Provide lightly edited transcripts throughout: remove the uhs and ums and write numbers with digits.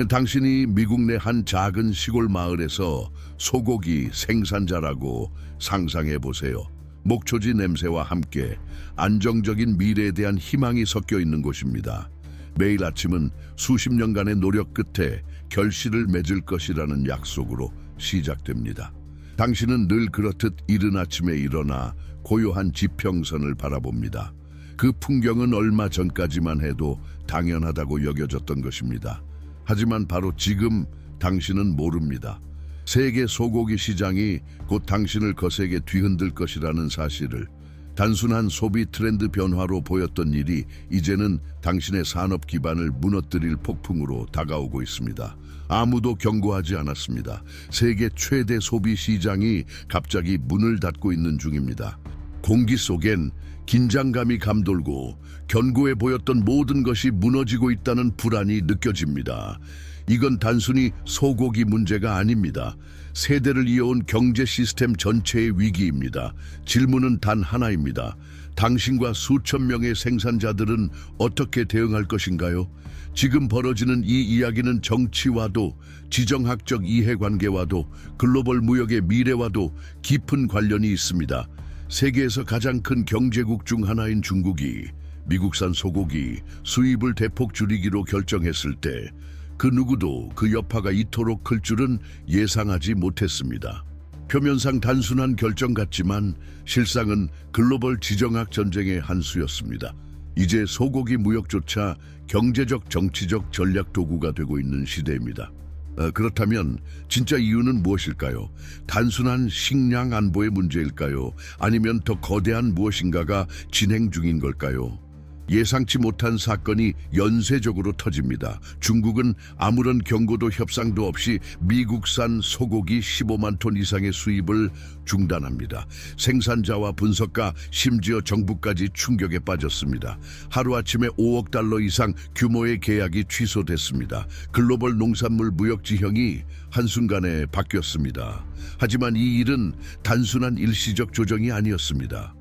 당신이 미국 내 한 작은 시골 마을에서 소고기 생산자라고 상상해 보세요. 목초지 냄새와 함께 안정적인 미래에 대한 희망이 섞여 있는 곳입니다. 매일 아침은 수십 년간의 노력 끝에 결실을 맺을 것이라는 약속으로 시작됩니다. 당신은 늘 그렇듯 이른 아침에 일어나 고요한 지평선을 바라봅니다. 그 풍경은 얼마 전까지만 해도 당연하다고 여겨졌던 것입니다. 하지만 바로 지금 당신은 모릅니다. 세계 소고기 시장이 곧 당신을 거세게 뒤흔들 것이라는 사실을. 단순한 소비 트렌드 변화로 보였던 일이 이제는 당신의 산업 기반을 무너뜨릴 폭풍으로 다가오고 있습니다. 아무도 경고하지 않았습니다. 세계 최대 소비 시장이 갑자기 문을 닫고 있는 중입니다. 공기 속엔 긴장감이 감돌고 견고해 보였던 모든 것이 무너지고 있다는 불안이 느껴집니다. 이건 단순히 소고기 문제가 아닙니다. 세대를 이어온 경제 시스템 전체의 위기입니다. 질문은 단 하나입니다. 당신과 수천 명의 생산자들은 어떻게 대응할 것인가요? 지금 벌어지는 이 이야기는 정치와도, 지정학적 이해관계와도, 글로벌 무역의 미래와도 깊은 관련이 있습니다. 세계에서 가장 큰 경제국 중 하나인 중국이 미국산 소고기 수입을 대폭 줄이기로 결정했을 때 그 누구도 그 여파가 이토록 클 줄은 예상하지 못했습니다. 표면상 단순한 결정 같지만 실상은 글로벌 지정학 전쟁의 한 수였습니다. 이제 소고기 무역조차 경제적, 정치적 전략 도구가 되고 있는 시대입니다. 그렇다면 진짜 이유는 무엇일까요? 단순한 식량 안보의 문제일까요? 아니면 더 거대한 무엇인가가 진행 중인 걸까요? 예상치 못한 사건이 연쇄적으로 터집니다. 중국은 아무런 경고도 협상도 없이 미국산 소고기 15만 톤 이상의 수입을 중단합니다. 생산자와 분석가, 심지어 정부까지 충격에 빠졌습니다. 하루아침에 5억 달러 이상 규모의 계약이 취소됐습니다. 글로벌 농산물 무역 지형이 한순간에 바뀌었습니다. 하지만 이 일은 단순한 일시적 조정이 아니었습니다.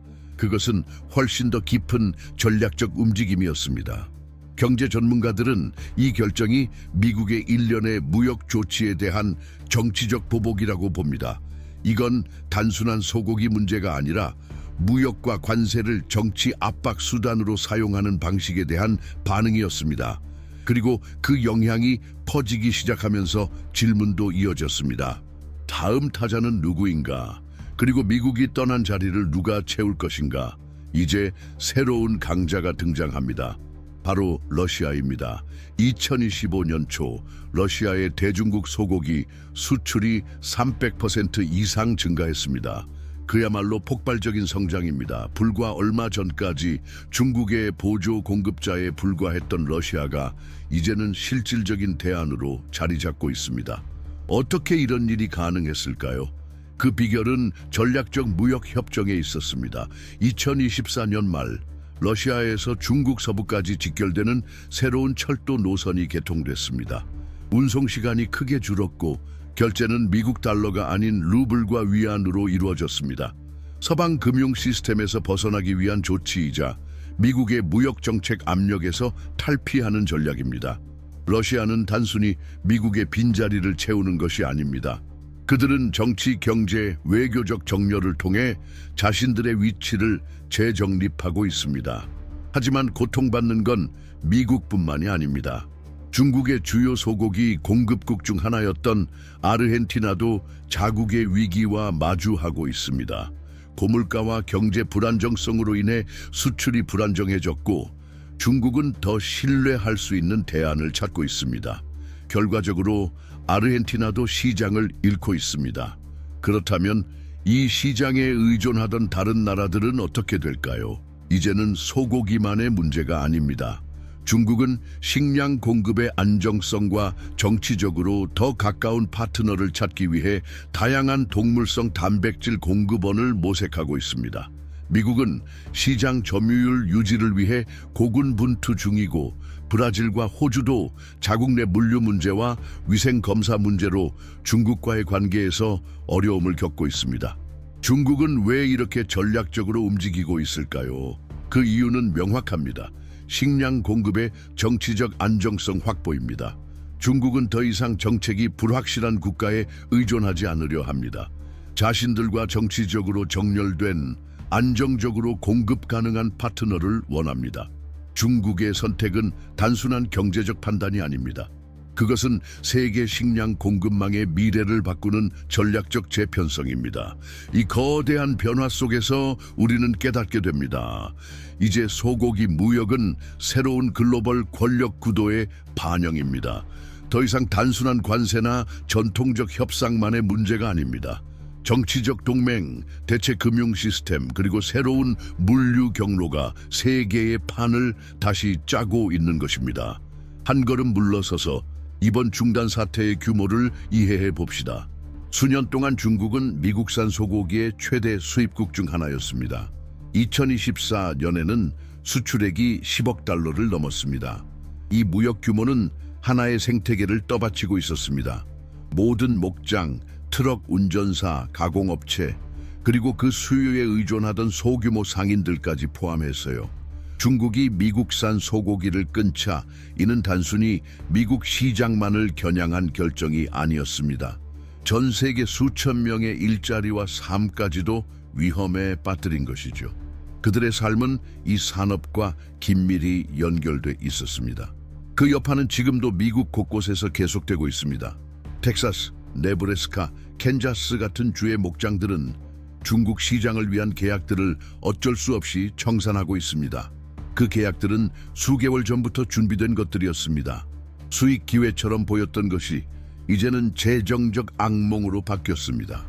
그것은 훨씬 더 깊은 전략적 움직임이었습니다. 경제 전문가들은 이 결정이 미국의 일련의 무역 조치에 대한 정치적 보복이라고 봅니다. 이건 단순한 소고기 문제가 아니라 무역과 관세를 정치 압박 수단으로 사용하는 방식에 대한 반응이었습니다. 그리고 그 영향이 퍼지기 시작하면서 질문도 이어졌습니다. 다음 타자는 누구인가? 그리고 미국이 떠난 자리를 누가 채울 것인가? 이제 새로운 강자가 등장합니다. 바로 러시아입니다. 2025년 초 러시아의 대중국 소고기 수출이 300% 이상 증가했습니다. 그야말로 폭발적인 성장입니다. 불과 얼마 전까지 중국의 보조 공급자에 불과했던 러시아가 이제는 실질적인 대안으로 자리 잡고 있습니다. 어떻게 이런 일이 가능했을까요? 그 비결은 전략적 무역 협정에 있었습니다. 2024년 말 러시아에서 중국 서부까지 직결되는 새로운 철도 노선이 개통됐습니다. 운송 시간이 크게 줄었고 결제는 미국 달러가 아닌 루블과 위안으로 이루어졌습니다. 서방 금융 시스템에서 벗어나기 위한 조치이자 미국의 무역 정책 압력에서 탈피하는 전략입니다. 러시아는 단순히 미국의 빈자리를 채우는 것이 아닙니다. 그들은 정치, 경제, 외교적 정렬을 통해 자신들의 위치를 재정립하고 있습니다. 하지만 고통받는 건 미국뿐만이 아닙니다. 중국의 주요 소고기 공급국 중 하나였던 아르헨티나도 자국의 위기와 마주하고 있습니다. 고물가와 경제 불안정성으로 인해 수출이 불안정해졌고 중국은 더 신뢰할 수 있는 대안을 찾고 있습니다. 결과적으로 아르헨티나도 시장을 잃고 있습니다. 그렇다면 이 시장에 의존하던 다른 나라들은 어떻게 될까요? 이제는 소고기만의 문제가 아닙니다. 중국은 식량 공급의 안정성과 정치적으로 더 가까운 파트너를 찾기 위해 다양한 동물성 단백질 공급원을 모색하고 있습니다. 미국은 시장 점유율 유지를 위해 고군분투 중이고 브라질과 호주도 자국 내 물류 문제와 위생 검사 문제로 중국과의 관계에서 어려움을 겪고 있습니다. 중국은 왜 이렇게 전략적으로 움직이고 있을까요? 그 이유는 명확합니다. 식량 공급의 정치적 안정성 확보입니다. 중국은 더 이상 정책이 불확실한 국가에 의존하지 않으려 합니다. 자신들과 정치적으로 정렬된 안정적으로 공급 가능한 파트너를 원합니다. 중국의 선택은 단순한 경제적 판단이 아닙니다. 그것은 세계 식량 공급망의 미래를 바꾸는 전략적 재편성입니다. 이 거대한 변화 속에서 우리는 깨닫게 됩니다. 이제 소고기 무역은 새로운 글로벌 권력 구도의 반영입니다. 더 이상 단순한 관세나 전통적 협상만의 문제가 아닙니다. 정치적 동맹, 대체 금융 시스템, 그리고 새로운 물류 경로가 세계의 판을 다시 짜고 있는 것입니다. 한 걸음 물러서서 이번 중단 사태의 규모를 이해해 봅시다. 수년 동안 중국은 미국산 소고기의 최대 수입국 중 하나였습니다. 2024년에는 수출액이 10억 달러를 넘었습니다. 이 무역 규모는 하나의 생태계를 떠받치고 있었습니다. 모든 목장, 트럭 운전사, 가공업체, 그리고 그 수요에 의존하던 소규모 상인들까지 포함했어요. 중국이 미국산 소고기를 끊자 이는 단순히 미국 시장만을 겨냥한 결정이 아니었습니다. 전 세계 수천 명의 일자리와 삶까지도 위험에 빠뜨린 것이죠. 그들의 삶은 이 산업과 긴밀히 연결돼 있었습니다. 그 여파는 지금도 미국 곳곳에서 계속되고 있습니다. 텍사스, 네브래스카, 캔자스 같은 주의 목장들은 중국 시장을 위한 계약들을 어쩔 수 없이 청산하고 있습니다. 그 계약들은 수개월 전부터 준비된 것들이었습니다. 수익 기회처럼 보였던 것이 이제는 재정적 악몽으로 바뀌었습니다.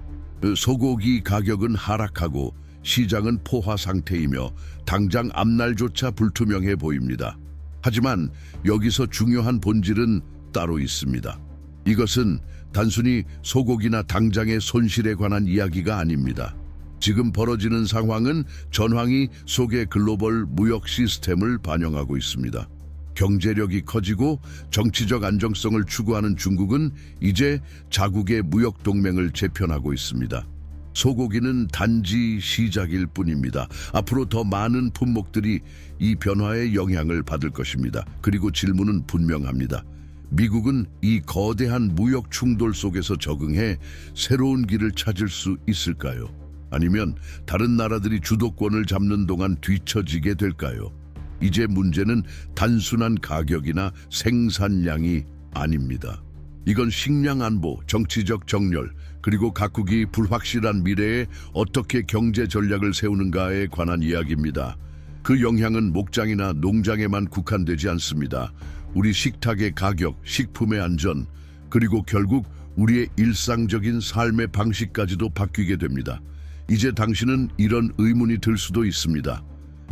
소고기 가격은 하락하고 시장은 포화 상태이며 당장 앞날조차 불투명해 보입니다. 하지만 여기서 중요한 본질은 따로 있습니다. 이것은 단순히 소고기나 당장의 손실에 관한 이야기가 아닙니다. 지금 벌어지는 상황은 전황이 속의 글로벌 무역 시스템을 반영하고 있습니다. 경제력이 커지고 정치적 안정성을 추구하는 중국은 이제 자국의 무역 동맹을 재편하고 있습니다. 소고기는 단지 시작일 뿐입니다. 앞으로 더 많은 품목들이 이 변화의 영향을 받을 것입니다. 그리고 질문은 분명합니다. 미국은 이 거대한 무역 충돌 속에서 적응해 새로운 길을 찾을 수 있을까요? 아니면 다른 나라들이 주도권을 잡는 동안 뒤처지게 될까요? 이제 문제는 단순한 가격이나 생산량이 아닙니다. 이건 식량 안보, 정치적 정렬, 그리고 각국이 불확실한 미래에 어떻게 경제 전략을 세우는가에 관한 이야기입니다. 그 영향은 목장이나 농장에만 국한되지 않습니다. 우리 식탁의 가격, 식품의 안전, 그리고 결국 우리의 일상적인 삶의 방식까지도 바뀌게 됩니다. 이제 당신은 이런 의문이 들 수도 있습니다.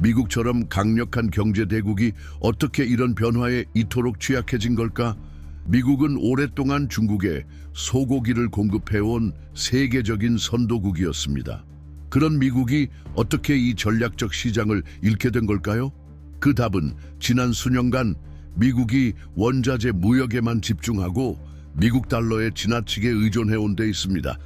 미국처럼 강력한 경제 대국이 어떻게 이런 변화에 이토록 취약해진 걸까? 미국은 오랫동안 중국에 소고기를 공급해온 세계적인 선도국이었습니다. 그런 미국이 어떻게 이 전략적 시장을 잃게 된 걸까요? 그 답은 지난 수년간 미국이 원자재 무역에만 집중하고 미국 달러에 지나치게 의존해온 데 있습니다.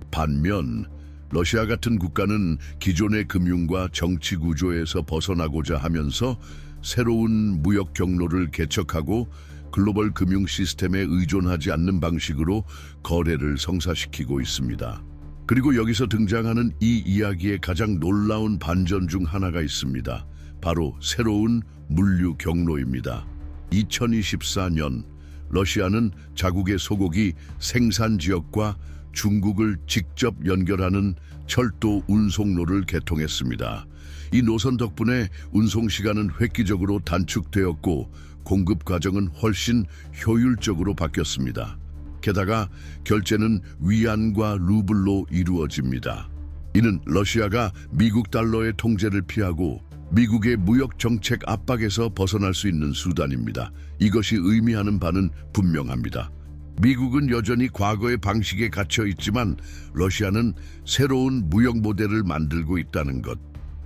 반면 러시아 같은 국가는 기존의 금융과 정치 구조에서 벗어나고자 하면서 새로운 무역 경로를 개척하고 글로벌 금융 시스템에 의존하지 않는 방식으로 거래를 성사시키고 있습니다. 그리고 여기서 등장하는 이 이야기의 가장 놀라운 반전 중 하나가 있습니다. 바로 새로운 물류 경로입니다. 2024년 러시아는 자국의 소고기 생산 지역과 중국을 직접 연결하는 철도 운송로를 개통했습니다. 이 노선 덕분에 운송 시간은 획기적으로 단축되었고 공급 과정은 훨씬 효율적으로 바뀌었습니다. 게다가 결제는 위안과 루블로 이루어집니다. 이는 러시아가 미국 달러의 통제를 피하고 미국의 무역 정책 압박에서 벗어날 수 있는 수단입니다. 이것이 의미하는 바는 분명합니다. 미국은 여전히 과거의 방식에 갇혀 있지만 러시아는 새로운 무역 모델을 만들고 있다는 것.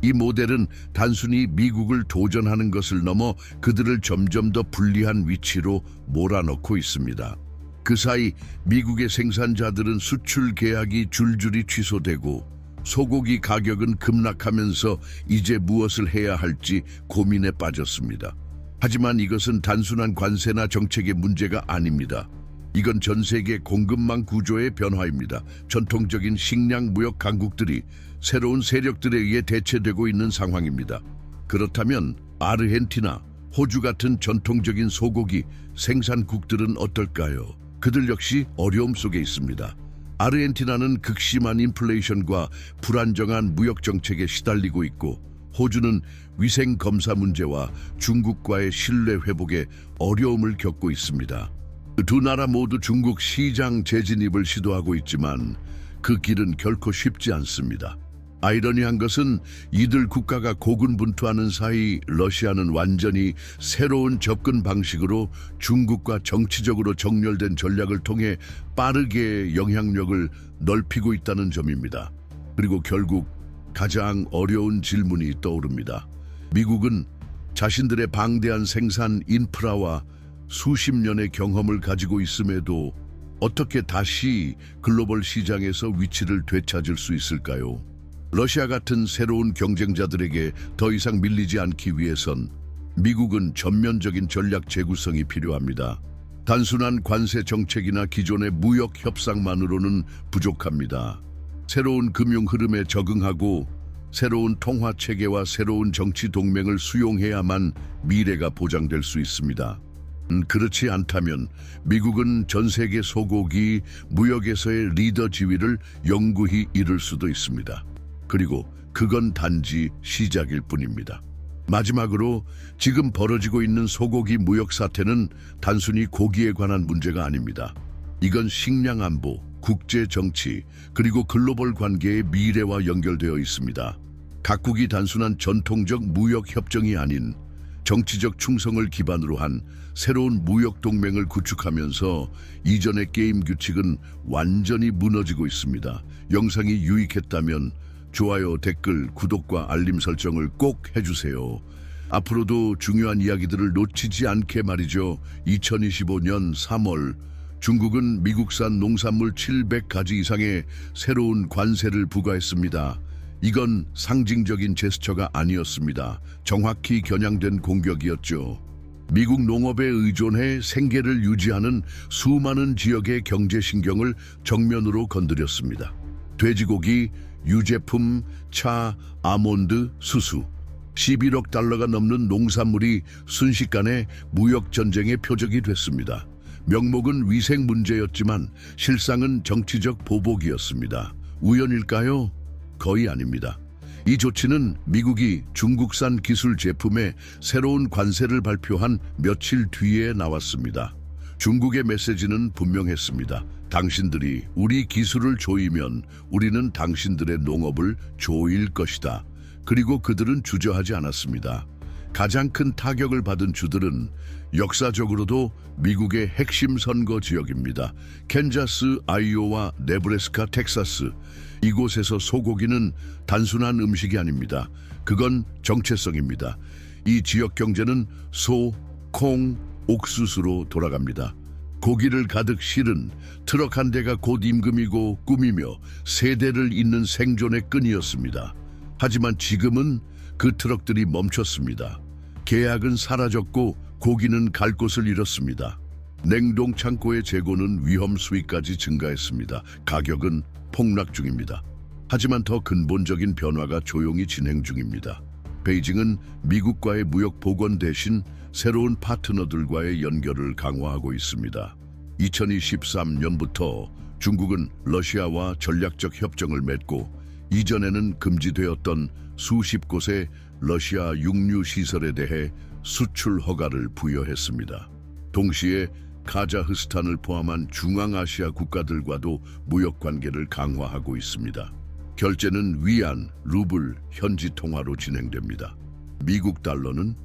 이 모델은 단순히 미국을 도전하는 것을 넘어 그들을 점점 더 불리한 위치로 몰아넣고 있습니다. 그 사이 미국의 생산자들은 수출 계약이 줄줄이 취소되고 소고기 가격은 급락하면서 이제 무엇을 해야 할지 고민에 빠졌습니다. 하지만 이것은 단순한 관세나 정책의 문제가 아닙니다. 이건 전 세계 공급망 구조의 변화입니다. 전통적인 식량 무역 강국들이 새로운 세력들에 의해 대체되고 있는 상황입니다. 그렇다면 아르헨티나, 호주 같은 전통적인 소고기 생산국들은 어떨까요? 그들 역시 어려움 속에 있습니다. 아르헨티나는 극심한 인플레이션과 불안정한 무역 정책에 시달리고 있고, 호주는 위생 검사 문제와 중국과의 신뢰 회복에 어려움을 겪고 있습니다. 두 나라 모두 중국 시장 재진입을 시도하고 있지만 그 길은 결코 쉽지 않습니다. 아이러니한 것은 이들 국가가 고군분투하는 사이 러시아는 완전히 새로운 접근 방식으로 중국과 정치적으로 정렬된 전략을 통해 빠르게 영향력을 넓히고 있다는 점입니다. 그리고 결국 가장 어려운 질문이 떠오릅니다. 미국은 자신들의 방대한 생산 인프라와 수십 년의 경험을 가지고 있음에도 어떻게 다시 글로벌 시장에서 위치를 되찾을 수 있을까요? 러시아 같은 새로운 경쟁자들에게 더 이상 밀리지 않기 위해선 미국은 전면적인 전략 재구성이 필요합니다. 단순한 관세 정책이나 기존의 무역 협상만으로는 부족합니다. 새로운 금융 흐름에 적응하고 새로운 통화 체계와 새로운 정치 동맹을 수용해야만 미래가 보장될 수 있습니다. 그렇지 않다면 미국은 전 세계 소고기 무역에서의 리더 지위를 영구히 잃을 수도 있습니다. 그리고 그건 단지 시작일 뿐입니다. 마지막으로 지금 벌어지고 있는 소고기 무역 사태는 단순히 고기에 관한 문제가 아닙니다. 이건 식량 안보, 국제 정치, 그리고 글로벌 관계의 미래와 연결되어 있습니다. 각국이 단순한 전통적 무역 협정이 아닌 정치적 충성을 기반으로 한 새로운 무역 동맹을 구축하면서 이전의 게임 규칙은 완전히 무너지고 있습니다. 영상이 유익했다면 좋아요, 댓글, 구독과 알림 설정을 꼭 해주세요. 앞으로도 중요한 이야기들을 놓치지 않게 말이죠. 2025년 3월 중국은 미국산 농산물 700가지 이상의 새로운 관세를 부과했습니다. 이건 상징적인 제스처가 아니었습니다. 정확히 겨냥된 공격이었죠. 미국 농업에 의존해 생계를 유지하는 수많은 지역의 경제신경을 정면으로 건드렸습니다. 돼지고기, 유제품, 차, 아몬드, 수수 11억 달러가 넘는 농산물이 순식간에 무역전쟁의 표적이 됐습니다. 명목은 위생 문제였지만 실상은 정치적 보복이었습니다. 우연일까요? 거의 아닙니다. 이 조치는 미국이 중국산 기술 제품에 새로운 관세를 발표한 며칠 뒤에 나왔습니다. 중국의 메시지는 분명했습니다. 당신들이 우리 기술을 조이면 우리는 당신들의 농업을 조일 것이다. 그리고 그들은 주저하지 않았습니다. 가장 큰 타격을 받은 주들은 역사적으로도 미국의 핵심 선거 지역입니다. 캔자스, 아이오와, 네브래스카, 텍사스. 이곳에서 소고기는 단순한 음식이 아닙니다. 그건 정체성입니다. 이 지역 경제는 소, 콩, 옥수수로 돌아갑니다. 고기를 가득 실은 트럭 한 대가 곧 임금이고 꿈이며 세대를 잇는 생존의 끈이었습니다. 하지만 지금은 그 트럭들이 멈췄습니다. 계약은 사라졌고 고기는 갈 곳을 잃었습니다. 냉동 창고의 재고는 위험 수위까지 증가했습니다. 가격은 폭락 중입니다. 하지만 더 근본적인 변화가 조용히 진행 중입니다. 베이징은 미국과의 무역 복원 대신 새로운 파트너들과의 연결을 강화하고 있습니다. 2023년부터 중국은 러시아와 전략적 협정을 맺고 이전에는 금지되었던 수십 곳의 러시아 육류 시설에 대해 수출 허가를 부여했습니다. 동시에 카자흐스탄을 포함한 중앙아시아 국가들과도 무역 관계를 강화하고 있습니다. 결제는 위안, 루블, 현지 통화로 진행됩니다. 미국 달러는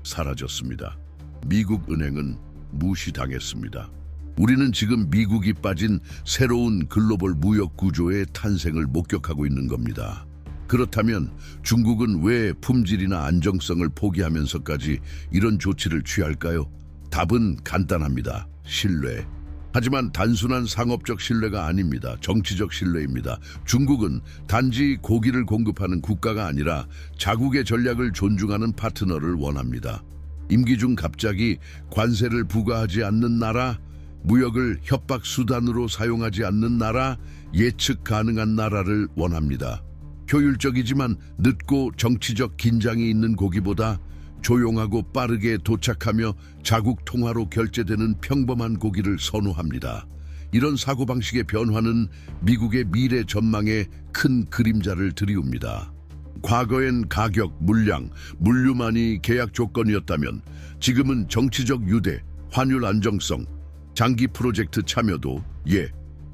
사라졌습니다. 미국 은행은 무시당했습니다. 우리는 지금 미국이 빠진 새로운 글로벌 무역 구조의 탄생을 목격하고 있는 겁니다. 그렇다면 중국은 왜 품질이나 안정성을 포기하면서까지 이런 조치를 취할까요? 답은 간단합니다. 신뢰. 하지만 단순한 상업적 신뢰가 아닙니다. 정치적 신뢰입니다. 중국은 단지 고기를 공급하는 국가가 아니라 자국의 전략을 존중하는 파트너를 원합니다. 임기 중 갑자기 관세를 부과하지 않는 나라, 무역을 협박 수단으로 사용하지 않는 나라, 예측 가능한 나라를 원합니다. 효율적이지만 늦고 정치적 긴장이 있는 고기보다 조용하고 빠르게 도착하며 자국 통화로 결제되는 평범한 고기를 선호합니다. 이런 사고방식의 변화는 미국의 미래 전망에 큰 그림자를 들이웁니다. 과거엔 가격, 물량, 물류만이 계약 조건이었다면 지금은 정치적 유대, 환율 안정성, 장기 프로젝트 참여도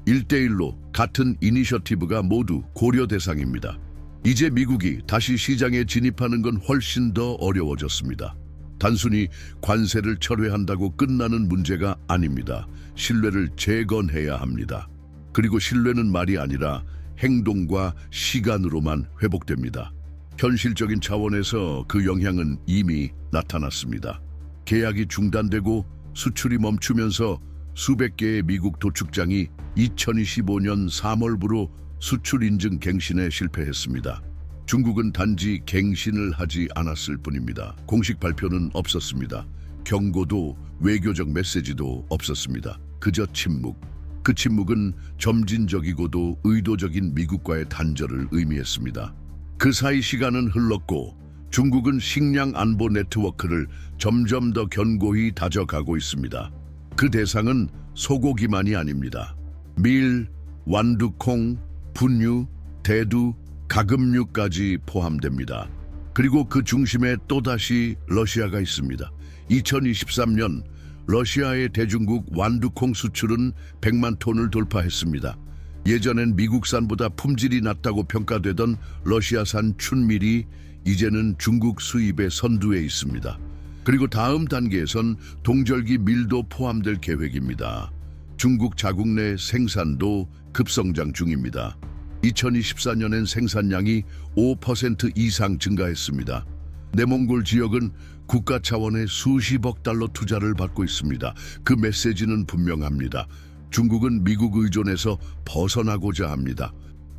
1대1로 같은 이니셔티브가 모두 고려 대상입니다. 이제 미국이 다시 시장에 진입하는 건 훨씬 더 어려워졌습니다. 단순히 관세를 철회한다고 끝나는 문제가 아닙니다. 신뢰를 재건해야 합니다. 그리고 신뢰는 말이 아니라 행동과 시간으로만 회복됩니다. 현실적인 차원에서 그 영향은 이미 나타났습니다. 계약이 중단되고 수출이 멈추면서 수백 개의 미국 도축장이 2025년 3월부로 수출 인증 갱신에 실패했습니다. 중국은 단지 갱신을 하지 않았을 뿐입니다. 공식 발표는 없었습니다. 경고도 외교적 메시지도 없었습니다. 그저 침묵. 그 침묵은 점진적이고도 의도적인 미국과의 단절을 의미했습니다. 그 사이 시간은 흘렀고 중국은 식량 안보 네트워크를 점점 더 견고히 다져가고 있습니다. 그 대상은 소고기만이 아닙니다. 밀, 완두콩, 분유, 대두, 가금류까지 포함됩니다. 그리고 그 중심에 또다시 러시아가 있습니다. 2023년 러시아의 대중국 완두콩 수출은 100만 톤을 돌파했습니다. 예전엔 미국산보다 품질이 낮다고 평가되던 러시아산 춘밀이 이제는 중국 수입의 선두에 있습니다. 그리고 다음 단계에선 동절기 밀도 포함될 계획입니다. 중국 자국 내 생산도 급성장 중입니다. 2024년엔 생산량이 5% 이상 증가했습니다. 내몽골 지역은 국가 차원의 수십억 달러 투자를 받고 있습니다. 그 메시지는 분명합니다. 중국은 미국 의존에서 벗어나고자 합니다.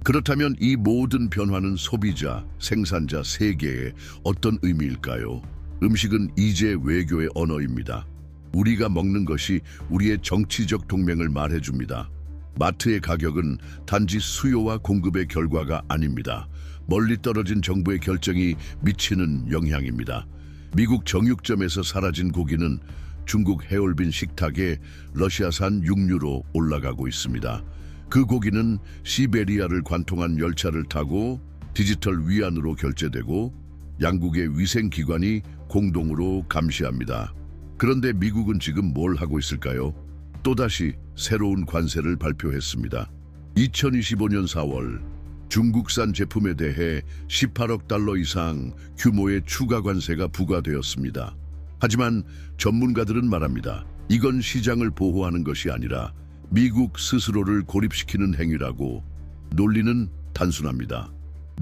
그렇다면 이 모든 변화는 소비자, 생산자 세계에 어떤 의미일까요? 음식은 이제 외교의 언어입니다. 우리가 먹는 것이 우리의 정치적 동맹을 말해줍니다. 마트의 가격은 단지 수요와 공급의 결과가 아닙니다. 멀리 떨어진 정부의 결정이 미치는 영향입니다. 미국 정육점에서 사라진 고기는 중국 해올빈 식탁에 러시아산 육류로 올라가고 있습니다. 그 고기는 시베리아를 관통한 열차를 타고 디지털 위안으로 결제되고 양국의 위생기관이 공동으로 감시합니다. 그런데 미국은 지금 뭘 하고 있을까요? 또다시 새로운 관세를 발표했습니다. 2025년 4월 중국산 제품에 대해 18억 달러 이상 규모의 추가 관세가 부과되었습니다. 하지만 전문가들은 말합니다. 이건 시장을 보호하는 것이 아니라 미국 스스로를 고립시키는 행위라고. 논리는 단순합니다.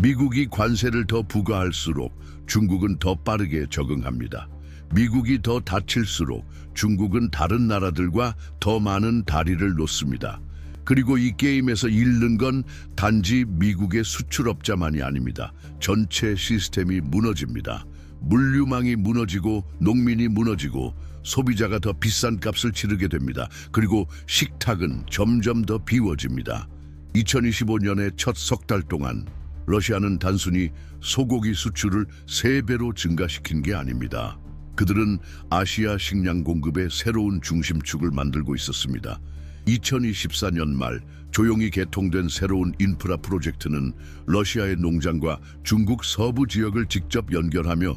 미국이 관세를 더 부과할수록 중국은 더 빠르게 적응합니다. 미국이 더 다칠수록 중국은 다른 나라들과 더 많은 다리를 놓습니다. 그리고 이 게임에서 잃는 건 단지 미국의 수출업자만이 아닙니다. 전체 시스템이 무너집니다. 물류망이 무너지고 농민이 무너지고 소비자가 더 비싼 값을 치르게 됩니다. 그리고 식탁은 점점 더 비워집니다. 2025년의 첫 석 달 동안 러시아는 단순히 소고기 수출을 3배로 증가시킨 게 아닙니다. 그들은 아시아 식량 공급의 새로운 중심축을 만들고 있었습니다. 2024년 말 조용히 개통된 새로운 인프라 프로젝트는 러시아의 농장과 중국 서부 지역을 직접 연결하며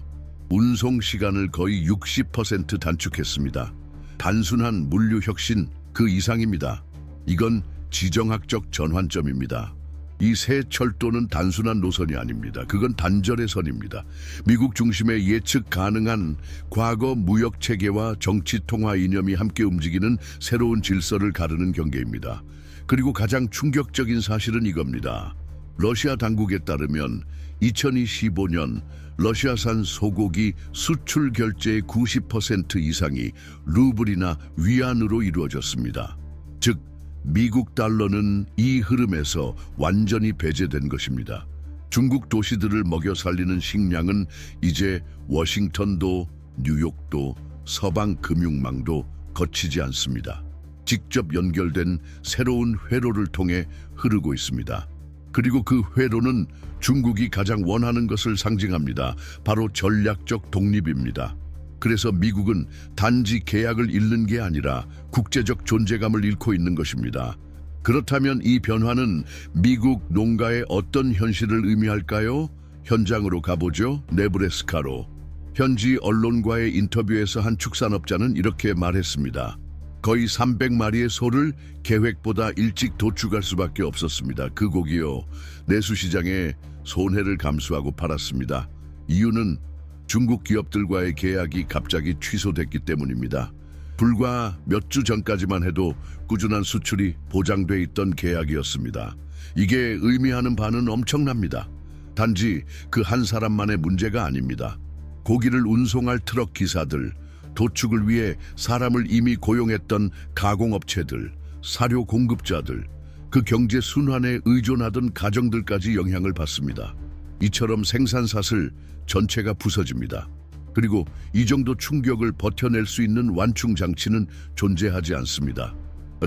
운송 시간을 거의 60% 단축했습니다. 단순한 물류 혁신 그 이상입니다. 이건 지정학적 전환점입니다. 이 새 철도는 단순한 노선이 아닙니다. 그건 단절의 선입니다. 미국 중심의 예측 가능한 과거 무역 체계와 정치 통화 이념이 함께 움직이는 새로운 질서를 가르는 경계입니다. 그리고 가장 충격적인 사실은 이겁니다. 러시아 당국에 따르면 2025년 러시아산 소고기 수출 결제의 90% 이상이 루블이나 위안으로 이루어졌습니다. 즉, 미국 달러는 이 흐름에서 완전히 배제된 것입니다. 중국 도시들을 먹여 살리는 식량은 이제 워싱턴도 뉴욕도 서방 금융망도 거치지 않습니다. 직접 연결된 새로운 회로를 통해 흐르고 있습니다. 그리고 그 회로는 중국이 가장 원하는 것을 상징합니다. 바로 전략적 독립입니다. 그래서 미국은 단지 계약을 잃는 게 아니라 국제적 존재감을 잃고 있는 것입니다. 그렇다면 이 변화는 미국 농가의 어떤 현실을 의미할까요? 현장으로 가보죠. 네브래스카로. 현지 언론과의 인터뷰에서 한 축산업자는 이렇게 말했습니다. 거의 300마리의 소를 계획보다 일찍 도축할 수밖에 없었습니다. 그 고기요, 내수시장에 손해를 감수하고 팔았습니다. 이유는 중국 기업들과의 계약이 갑자기 취소됐기 때문입니다. 불과 몇 주 전까지만 해도 꾸준한 수출이 보장돼 있던 계약이었습니다. 이게 의미하는 바는 엄청납니다. 단지 그 한 사람만의 문제가 아닙니다. 고기를 운송할 트럭 기사들, 도축을 위해 사람을 이미 고용했던 가공업체들, 사료 공급자들, 그 경제 순환에 의존하던 가정들까지 영향을 받습니다. 이처럼 생산사슬 전체가 부서집니다. 그리고 이 정도 충격을 버텨낼 수 있는 완충 장치는 존재하지 않습니다.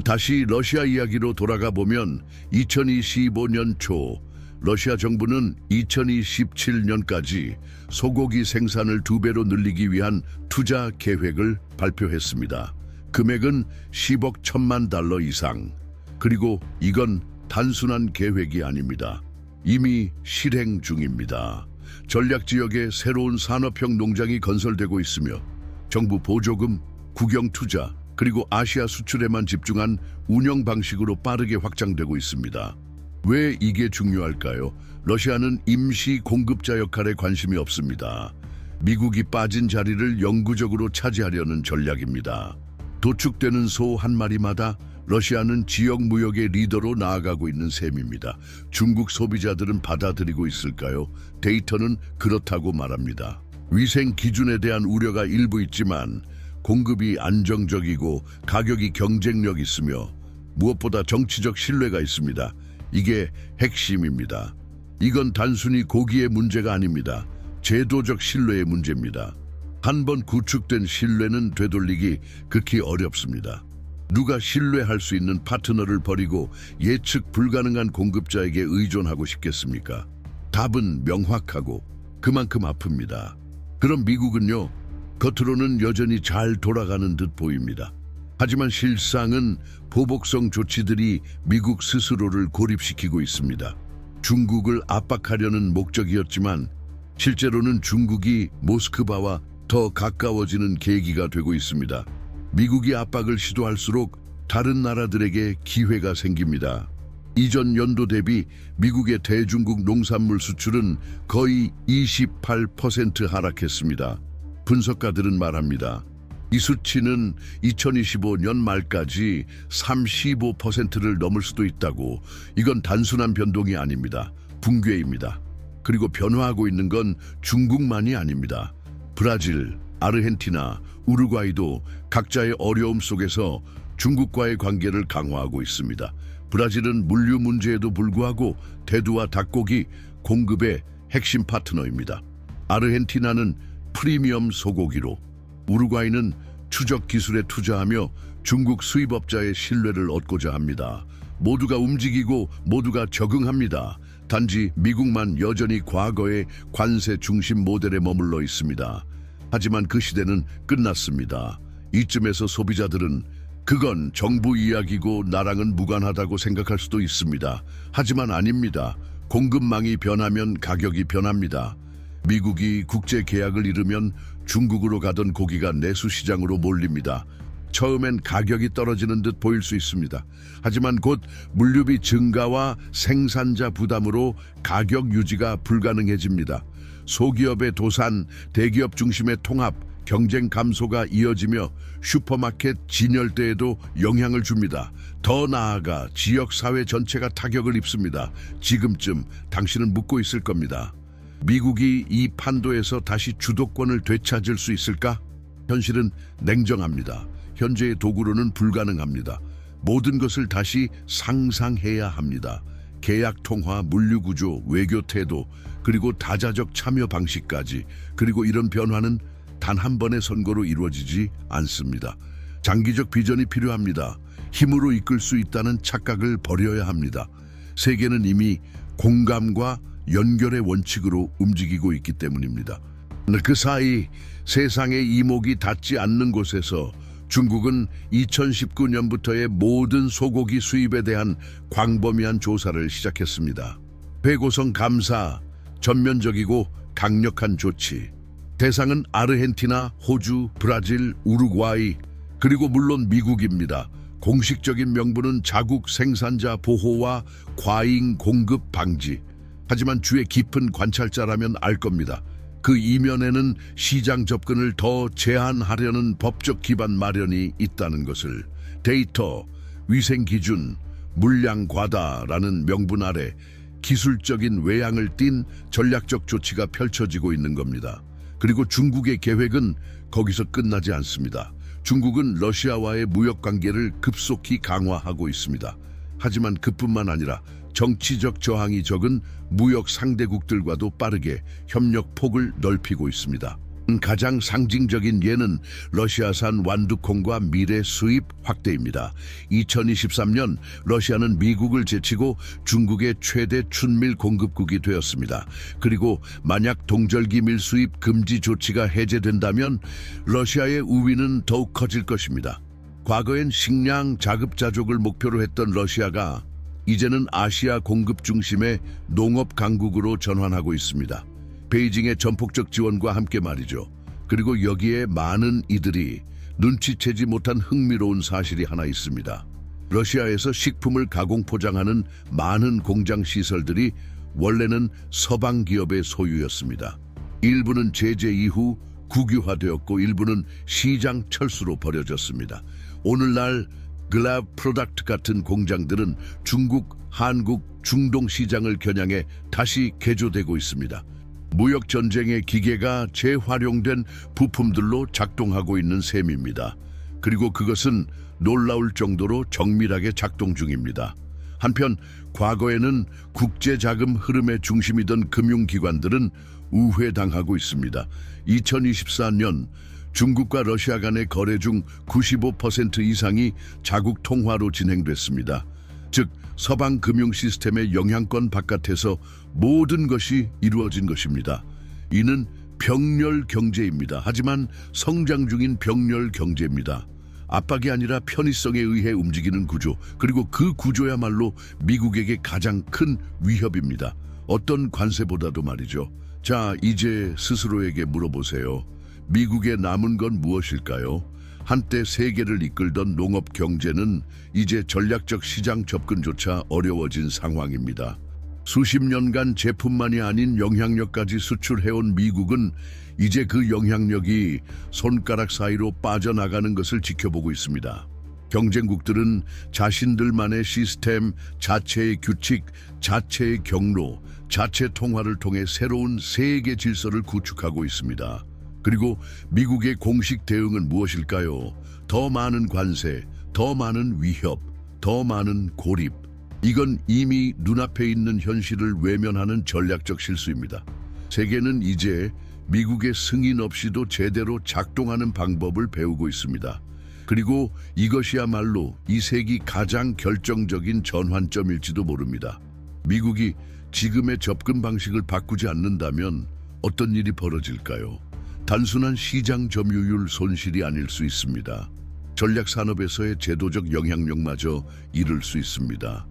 다시 러시아 이야기로 돌아가 보면 2025년 초 러시아 정부는 2027년까지 소고기 생산을 2배로 늘리기 위한 투자 계획을 발표했습니다. 금액은 10억 1천만 달러 이상. 그리고 이건 단순한 계획이 아닙니다. 이미 실행 중입니다. 전략 지역에 새로운 산업형 농장이 건설되고 있으며 정부 보조금, 국영 투자, 그리고 아시아 수출에만 집중한 운영 방식으로 빠르게 확장되고 있습니다. 왜 이게 중요할까요? 러시아는 임시 공급자 역할에 관심이 없습니다. 미국이 빠진 자리를 영구적으로 차지하려는 전략입니다. 도축되는 소 한 마리마다 러시아는 지역 무역의 리더로 나아가고 있는 셈입니다. 중국 소비자들은 받아들이고 있을까요? 데이터는 그렇다고 말합니다. 위생 기준에 대한 우려가 일부 있지만 공급이 안정적이고 가격이 경쟁력 있으며 무엇보다 정치적 신뢰가 있습니다. 이게 핵심입니다. 이건 단순히 고기의 문제가 아닙니다. 제도적 신뢰의 문제입니다. 한번 구축된 신뢰는 되돌리기 극히 어렵습니다. 누가 신뢰할 수 있는 파트너를 버리고 예측 불가능한 공급자에게 의존하고 싶겠습니까? 답은 명확하고 그만큼 아픕니다. 그럼 미국은요? 겉으로는 여전히 잘 돌아가는 듯 보입니다. 하지만 실상은 보복성 조치들이 미국 스스로를 고립시키고 있습니다. 중국을 압박하려는 목적이었지만 실제로는 중국이 모스크바와 더 가까워지는 계기가 되고 있습니다. 미국이 압박을 시도할수록 다른 나라들에게 기회가 생깁니다. 이전 연도 대비 미국의 대중국 농산물 수출은 거의 28% 하락했습니다. 분석가들은 말합니다. 이 수치는 2025년 말까지 35%를 넘을 수도 있다고. 이건 단순한 변동이 아닙니다. 붕괴입니다. 그리고 변화하고 있는 건 중국만이 아닙니다. 브라질, 아르헨티나, 우루과이도 각자의 어려움 속에서 중국과의 관계를 강화하고 있습니다. 브라질은 물류 문제에도 불구하고 대두와 닭고기 공급의 핵심 파트너입니다. 아르헨티나는 프리미엄 소고기로, 우루과이는 추적 기술에 투자하며 중국 수입업자의 신뢰를 얻고자 합니다. 모두가 움직이고 모두가 적응합니다. 단지 미국만 여전히 과거의 관세 중심 모델에 머물러 있습니다. 하지만 그 시대는 끝났습니다. 이쯤에서 소비자들은 그건 정부 이야기고 나랑은 무관하다고 생각할 수도 있습니다. 하지만 아닙니다. 공급망이 변하면 가격이 변합니다. 미국이 국제 계약을 잃으면 중국으로 가던 고기가 내수 시장으로 몰립니다. 처음엔 가격이 떨어지는 듯 보일 수 있습니다. 하지만 곧 물류비 증가와 생산자 부담으로 가격 유지가 불가능해집니다. 소기업의 도산, 대기업 중심의 통합, 경쟁 감소가 이어지며 슈퍼마켓 진열대에도 영향을 줍니다. 더 나아가 지역사회 전체가 타격을 입습니다. 지금쯤 당신은 묻고 있을 겁니다. 미국이 이 판도에서 다시 주도권을 되찾을 수 있을까? 현실은 냉정합니다. 현재의 도구로는 불가능합니다. 모든 것을 다시 상상해야 합니다. 계약 통화, 물류 구조, 외교 태도, 그리고 다자적 참여 방식까지. 그리고 이런 변화는 단 한 번의 선거로 이루어지지 않습니다. 장기적 비전이 필요합니다. 힘으로 이끌 수 있다는 착각을 버려야 합니다. 세계는 이미 공감과 연결의 원칙으로 움직이고 있기 때문입니다. 그 사이 세상의 이목이 닿지 않는 곳에서 중국은 2019년부터의 모든 소고기 수입에 대한 광범위한 조사를 시작했습니다. 회고성 감사, 전면적이고 강력한 조치. 대상은 아르헨티나, 호주, 브라질, 우루과이, 그리고 물론 미국입니다. 공식적인 명분은 자국 생산자 보호와 과잉 공급 방지. 하지만 주의 깊은 관찰자라면 알 겁니다. 그 이면에는 시장 접근을 더 제한하려는 법적 기반 마련이 있다는 것을. 데이터, 위생 기준, 물량 과다라는 명분 아래 기술적인 외양을 띤 전략적 조치가 펼쳐지고 있는 겁니다. 그리고 중국의 계획은 거기서 끝나지 않습니다. 중국은 러시아와의 무역 관계를 급속히 강화하고 있습니다. 하지만 그뿐만 아니라 정치적 저항이 적은 무역 상대국들과도 빠르게 협력 폭을 넓히고 있습니다. 가장 상징적인 예는 러시아산 완두콩과 밀의 수입 확대입니다. 2023년 러시아는 미국을 제치고 중국의 최대 춘밀 공급국이 되었습니다. 그리고 만약 동절기 밀 수입 금지 조치가 해제된다면 러시아의 우위는 더욱 커질 것입니다. 과거엔 식량 자급자족을 목표로 했던 러시아가 이제는 아시아 공급 중심의 농업 강국으로 전환하고 있습니다. 베이징의 전폭적 지원과 함께 말이죠. 그리고 여기에 많은 이들이 눈치채지 못한 흥미로운 사실이 하나 있습니다. 러시아에서 식품을 가공 포장하는 많은 공장 시설들이 원래는 서방 기업의 소유였습니다. 일부는 제재 이후 국유화되었고 일부는 시장 철수로 버려졌습니다. 오늘날 글랍 프로덕트 같은 공장들은 중국, 한국, 중동 시장을 겨냥해 다시 개조되고 있습니다. 무역 전쟁의 기계가 재활용된 부품들로 작동하고 있는 셈입니다. 그리고 그것은 놀라울 정도로 정밀하게 작동 중입니다. 한편 과거에는 국제 자금 흐름의 중심이던 금융기관들은 우회당하고 있습니다. 2024년 중국과 러시아 간의 거래 중 95% 이상이 자국 통화로 진행됐습니다. 즉 서방 금융 시스템의 영향권 바깥에서 모든 것이 이루어진 것입니다. 이는 병렬 경제입니다. 하지만 성장 중인 병렬 경제입니다. 압박이 아니라 편의성에 의해 움직이는 구조, 그리고 그 구조야말로 미국에게 가장 큰 위협입니다. 어떤 관세보다도 말이죠. 자, 이제 스스로에게 물어보세요. 미국에 남은 건 무엇일까요? 한때 세계를 이끌던 농업 경제는 이제 전략적 시장 접근조차 어려워진 상황입니다. 수십 년간 제품만이 아닌 영향력까지 수출해온 미국은 이제 그 영향력이 손가락 사이로 빠져나가는 것을 지켜보고 있습니다. 경쟁국들은 자신들만의 시스템, 자체의 규칙, 자체의 경로, 자체 통화를 통해 새로운 세계 질서를 구축하고 있습니다. 그리고 미국의 공식 대응은 무엇일까요? 더 많은 관세, 더 많은 위협, 더 많은 고립. 이건 이미 눈앞에 있는 현실을 외면하는 전략적 실수입니다. 세계는 이제 미국의 승인 없이도 제대로 작동하는 방법을 배우고 있습니다. 그리고 이것이야말로 이 세기 가장 결정적인 전환점일지도 모릅니다. 미국이 지금의 접근 방식을 바꾸지 않는다면 어떤 일이 벌어질까요? 단순한 시장 점유율 손실이 아닐 수 있습니다. 전략 산업에서의 제도적 영향력마저 잃을 수 있습니다.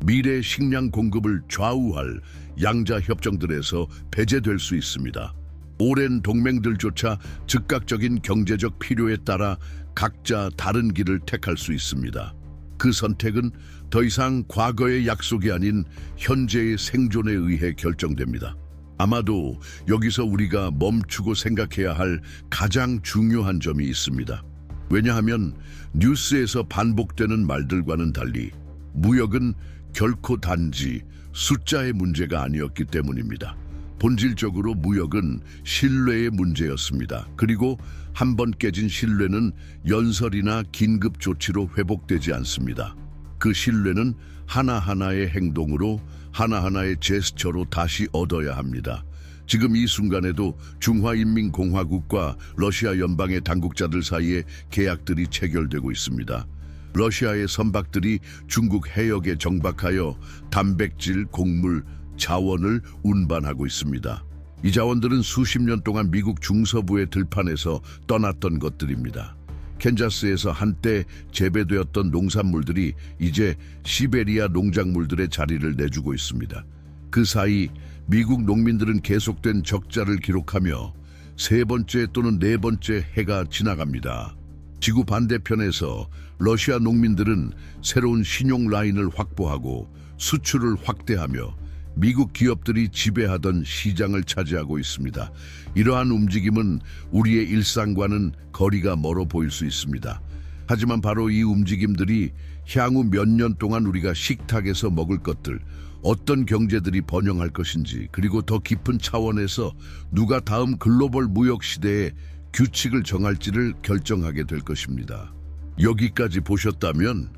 미래 식량 공급을 좌우할 양자 협정들에서 배제될 수 있습니다. 오랜 동맹들조차 즉각적인 경제적 필요에 따라 각자 다른 길을 택할 수 있습니다. 그 선택은 더 이상 과거의 약속이 아닌 현재의 생존에 의해 결정됩니다. 아마도 여기서 우리가 멈추고 생각해야 할 가장 중요한 점이 있습니다. 왜냐하면 뉴스에서 반복되는 말들과는 달리 무역은 결코 단지 숫자의 문제가 아니었기 때문입니다. 본질적으로 무역은 신뢰의 문제였습니다. 그리고 한 번 깨진 신뢰는 연설이나 긴급 조치로 회복되지 않습니다. 그 신뢰는 하나하나의 행동으로, 하나하나의 제스처로 다시 얻어야 합니다. 지금 이 순간에도 중화인민공화국과 러시아 연방의 당국자들 사이에 계약들이 체결되고 있습니다. 러시아의 선박들이 중국 해역에 정박하여 단백질, 곡물, 자원을 운반하고 있습니다. 이 자원들은 수십 년 동안 미국 중서부의 들판에서 떠났던 것들입니다. 캔자스에서 한때 재배되었던 농산물들이 이제 시베리아 농작물들의 자리를 내주고 있습니다. 그 사이 미국 농민들은 계속된 적자를 기록하며 세 번째 또는 네 번째 해가 지나갑니다. 지구 반대편에서 러시아 농민들은 새로운 신용 라인을 확보하고 수출을 확대하며 미국 기업들이 지배하던 시장을 차지하고 있습니다. 이러한 움직임은 우리의 일상과는 거리가 멀어 보일 수 있습니다. 하지만 바로 이 움직임들이 향후 몇 년 동안 우리가 식탁에서 먹을 것들, 어떤 경제들이 번영할 것인지, 그리고 더 깊은 차원에서 누가 다음 글로벌 무역 시대의 규칙을 정할지를 결정하게 될 것입니다. 여기까지 보셨다면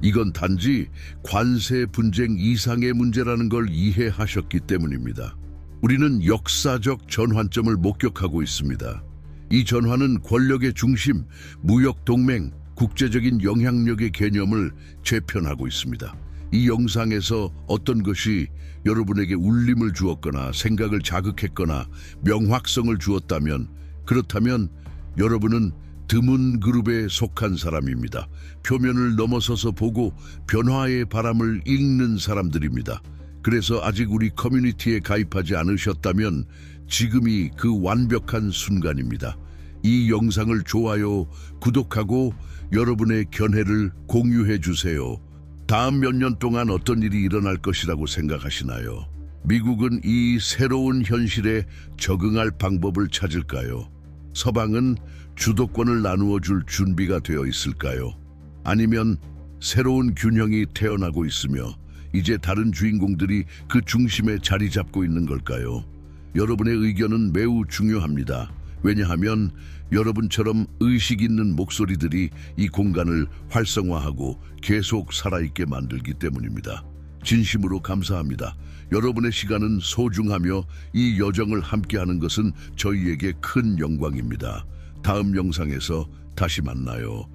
이건 단지 관세 분쟁 이상의 문제라는 걸 이해하셨기 때문입니다. 우리는 역사적 전환점을 목격하고 있습니다. 이 전환은 권력의 중심, 무역 동맹, 국제적인 영향력의 개념을 재편하고 있습니다. 이 영상에서 어떤 것이 여러분에게 울림을 주었거나 생각을 자극했거나 명확성을 주었다면, 그렇다면 여러분은 드문 그룹에 속한 사람입니다. 표면을 넘어서서 보고 변화의 바람을 읽는 사람들입니다. 그래서 아직 우리 커뮤니티에 가입하지 않으셨다면 지금이 그 완벽한 순간입니다. 이 영상을 좋아요, 구독하고 여러분의 견해를 공유해 주세요. 다음 몇 년 동안 어떤 일이 일어날 것이라고 생각하시나요? 미국은 이 새로운 현실에 적응할 방법을 찾을까요? 서방은 주도권을 나누어 줄 준비가 되어 있을까요? 아니면 새로운 균형이 태어나고 있으며 이제 다른 주인공들이 그 중심에 자리 잡고 있는 걸까요? 여러분의 의견은 매우 중요합니다. 왜냐하면 여러분처럼 의식 있는 목소리들이 이 공간을 활성화하고 계속 살아있게 만들기 때문입니다. 진심으로 감사합니다. 여러분의 시간은 소중하며 이 여정을 함께하는 것은 저희에게 큰 영광입니다. 다음 영상에서 다시 만나요.